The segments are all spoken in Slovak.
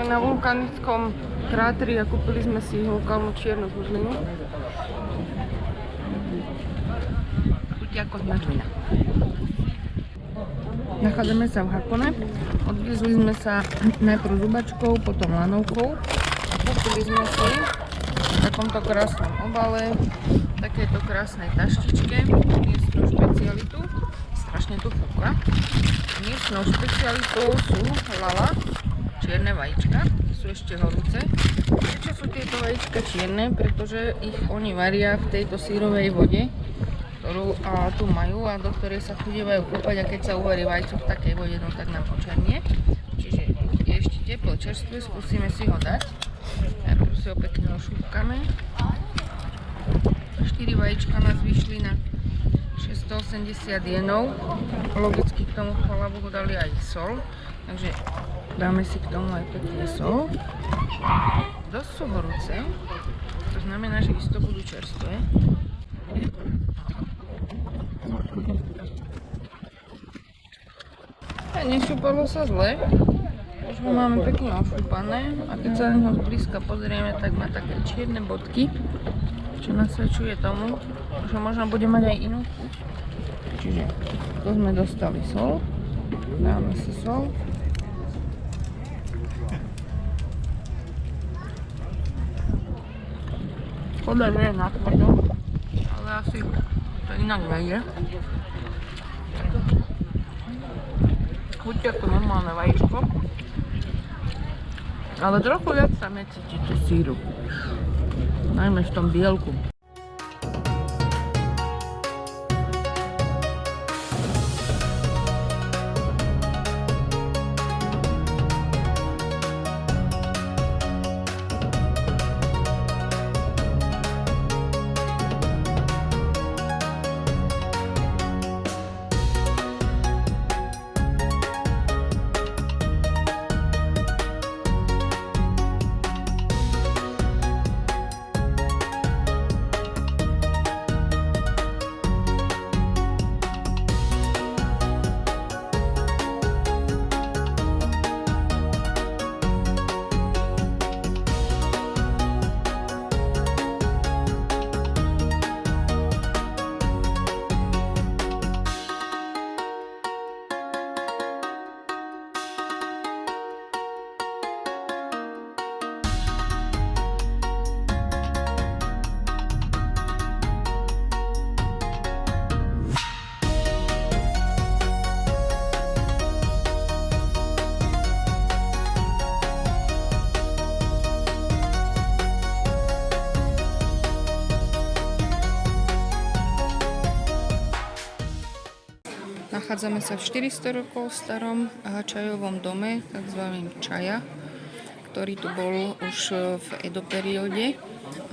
Sme na vulkanickom kráteri a kúpili sme si lokálnu čiernu zmrzlinu. Chutí ako zmrzlina. Nachádzame sa v Hakone. Odviezli sme sa najprv zubačkou, potom lanovkou. Kúpili sme si v takomto krásnom obale, takéto krásnej taštičke, miestnu špecialitu. Strašne tu fúka. Miestnou špecialitou sú lala, čierne vajíčka, sú ešte horúce. Prečo sú tieto vajíčka čierne? Pretože ich oni varia v tejto sírovej vode, ktorú tu majú a do ktorej sa chodívajú kúpať, a keď sa uvarí vajco v takej vode, no tak nám počernie. Čiže je ešte teplo, čerstvé, skúsime si ho dať. Najprv si ho pekne ošúpkame. 4 vajíčka nás vyšli na 680 jenov. Logicky k tomu chvála Bohu dali aj sol, takže dáme si k tomu aj pekne sol. Dosť sú horúce, to znamená, že isto budú čerstvé. Nešúpalo sa zle, už ho máme pekne ošúpané a keď sa na neho zblízka pozrieme, tak má také čierne bodky, čo nasvedčuje tomu, že možno bude mať aj inú chuť. Čiže tu sme dostali sol, dáme si sol. Škoda, že je natvrdo, ale asi to inak nejde. Chutí ako normálne vajíčko, ale trochu viac sa necíti tú síru, najmä v tom bielku. Nachádzame sa v 400 rokov starom čajovom dome, takzvaným Čaja, ktorý tu bol už v Edo perióde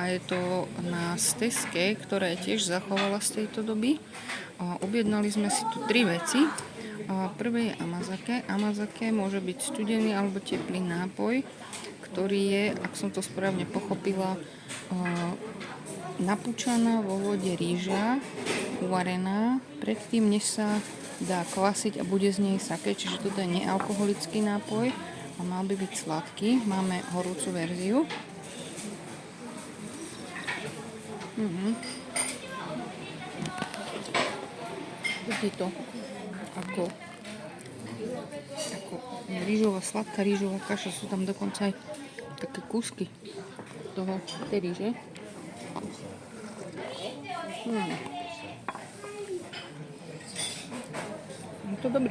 a je to na steske, ktorá je tiež zachovala z tejto doby. Objednali sme si tu 3 veci. Prvé je amazake. Amazake môže byť studený alebo teplý nápoj, ktorý je, ak som to správne pochopila, napúčaná vo vode rýža, uvarená, predtým než sa dá kvasiť a bude z nej sake, čiže toto je nealkoholický nápoj a mal by byť sladký. Máme horúcu verziu. Vidí to ako rýžová, sladká rýžová kaša, sú tam dokonca aj také kúsky tej rýže. Je to dobré.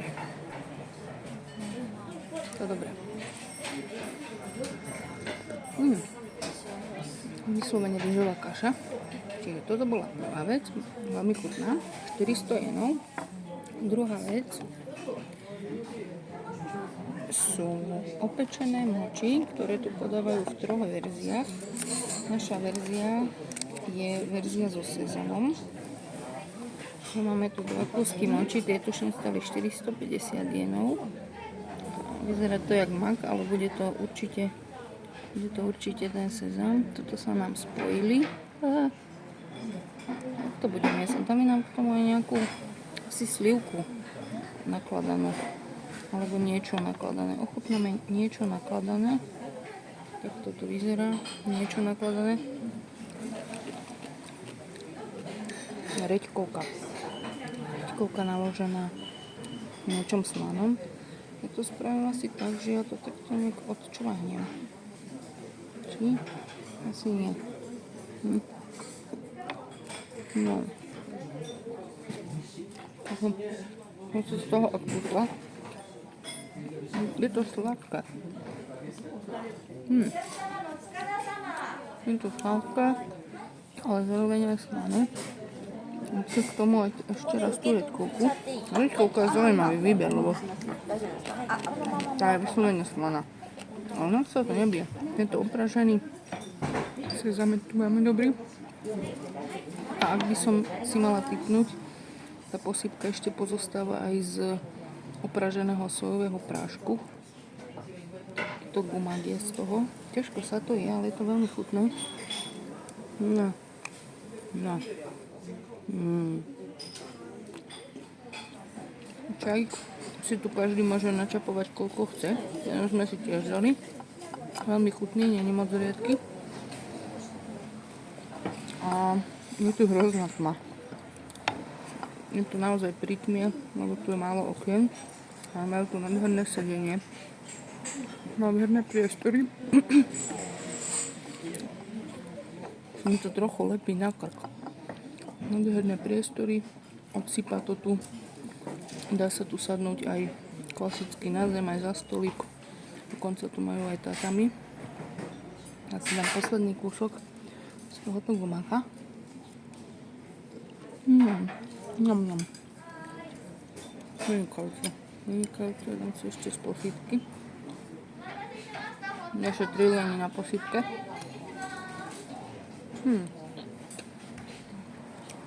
Vyslovene rýžová kaša. Čiže toto bola prvá vec, veľmi chutná, 400 jenov. Druhá vec sú opečené moči, ktoré tu podávajú v 3 verziách. Naša verzia je verzia so sezamom. Máme tu 2 kúsky moči, tie tuším stali 450 jenov. Vyzerá to jak mak, ale bude to určite ten sezam. Toto sa nám spojili. To budeme jesť. Tam je nám k tomu aj nejakú asi slivku nakladanú. Alebo niečo nakladané. Ochutnáme niečo nakladané. Tak toto vyzerá, niečo nakladané. Reďkovka. Reďkovka naložená niečom slanom. Ja to spravím asi tak, že ja to takto nejak odčvahnem. Či? Asi nie. No. Som si z toho odputla. Je to sladké. Je to sladké, ale zároveň aj slané. Si k tomu ešte raz tú reďkovku. Reďkovka je zaujímavý výber, lebo tá je vyslovene slaná. Ale nám sa to nebije. Je to upražený. Sezame tu máme dobrý. A ak by som si mala tipnúť, tá posypka ešte pozostáva aj z upraženého sojového prášku. To gumak je z toho. Ťažko sa to je, ale je to veľmi chutné. No. Čaj si tu každý môže načapovať koľko chce. Ja sme si tiež dali. Veľmi chutný, nie je moc riedky. A je tu hrozná tma. Je tu naozaj pri tme, lebo tu je málo okien. A majú tu nádherné sedenie. Nádherné priestory. Mi to trochu lepí na krk. Nádherné priestory. Odsypá to tu. Dá sa tu sadnúť aj klasicky na zem, aj za stolík. Dokonca tu majú aj tatami. Ja si dám posledný kúsok z tohoto gumaka. Vynikajúce. Vynikajúce, dám si ešte z posypky. Nešetrili ani na posypke.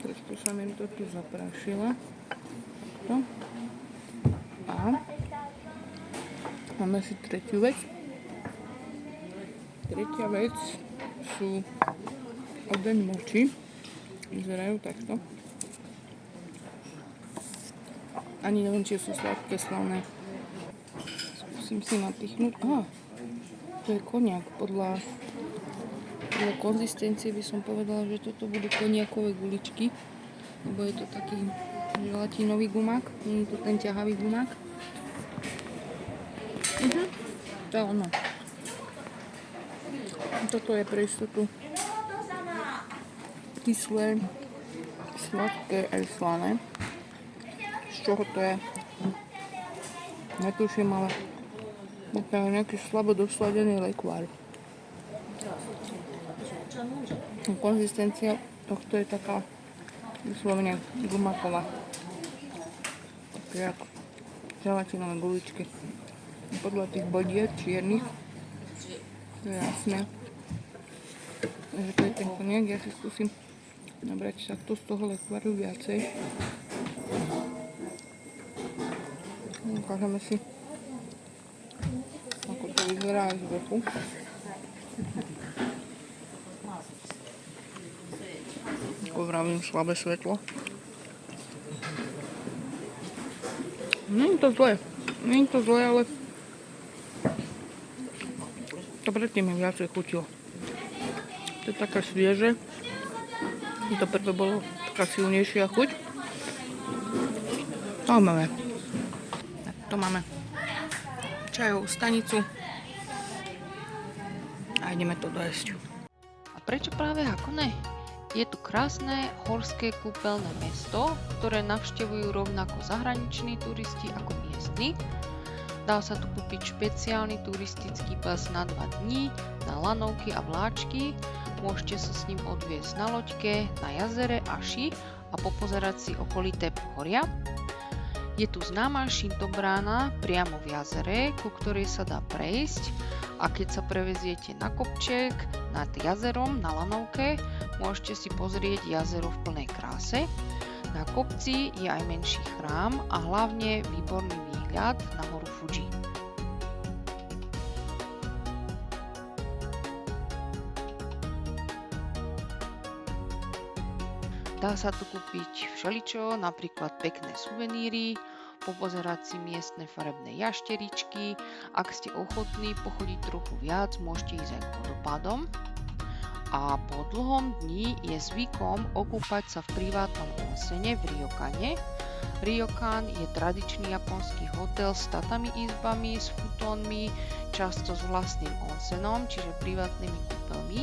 Trošku sa mi to tu zaprášila. A máme si tretiu vec. Tretia vec sú odeň moči. Vyzerajú takto. Ani neviem, či sú sladké, slané. Skúsim si napichnúť. To je koniak. Podľa konzistencie by som povedala, že toto budú koniakové guličky. Lebo je to taký želatinový gumak. Nie je to ten ťahavý gumak. To je ono. Toto je pre istotu kyslé, sladké aj slané. Z čoho to je? Netuším, ale je to nejaký slabo dosladený lekvár. Konzistencia tohto je taká vyslovene gumaková. Také jak želatinové guličky. Podľa tých bodiek čiernych to je jasné. Takže to je ten koniak. Ja si skúsim nabrať takto z toho lekváru viacej. Ukážeme si, ako to vyzerá aj z vrchu. Ako vravím, slabé svetlo. Nie je to zlé, ale to predtým mi viacej chutilo. To je taká svieže. To preto bolo taká silnejšia chuť. Zaujímavé. To máme čajovú stanicu a ideme to dojesť. A prečo práve Hakone? Je tu krásne horské kúpeľné mesto, ktoré navštevujú rovnako zahraniční turisti ako miestni. Dá sa tu kúpiť špeciálny turistický pas na 2 dní na lanovky a vláčky. Môžete sa s ním odviezť na loďke, na jazere Aši a popozerať si okolité pohoria. Je tu známa Shinto brána priamo v jazere, ku ktorej sa dá prejsť, a keď sa preveziete na kopček nad jazerom na lanovke, môžete si pozrieť jazero v plnej kráse. Na kopci je aj menší chrám a hlavne výborný výhľad na horu Fuji. Dá sa tu kúpiť všeličo, napríklad pekné suveníry, popozerať si miestne farebné jašteričky. Ak ste ochotní pochodiť trochu viac, môžete ísť aj k vodopádom. A po dlhom dni je zvykom okúpať sa v privátnom onsene v Ryokane. Ryokan je tradičný japonský hotel s tatami izbami, s futónmi, často s vlastným onsenom, čiže privátnymi kúpeľmi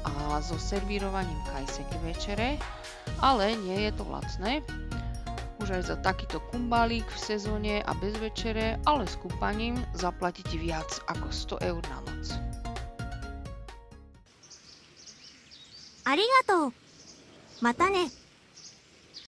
a so servírovaním kaiseki večere, ale nie je to lacné. Už aj za takýto kumbálík v sezóne a bez večere, ale s kúpaním zaplatíte viac ako 100 eur na noc. ありがとう。またね。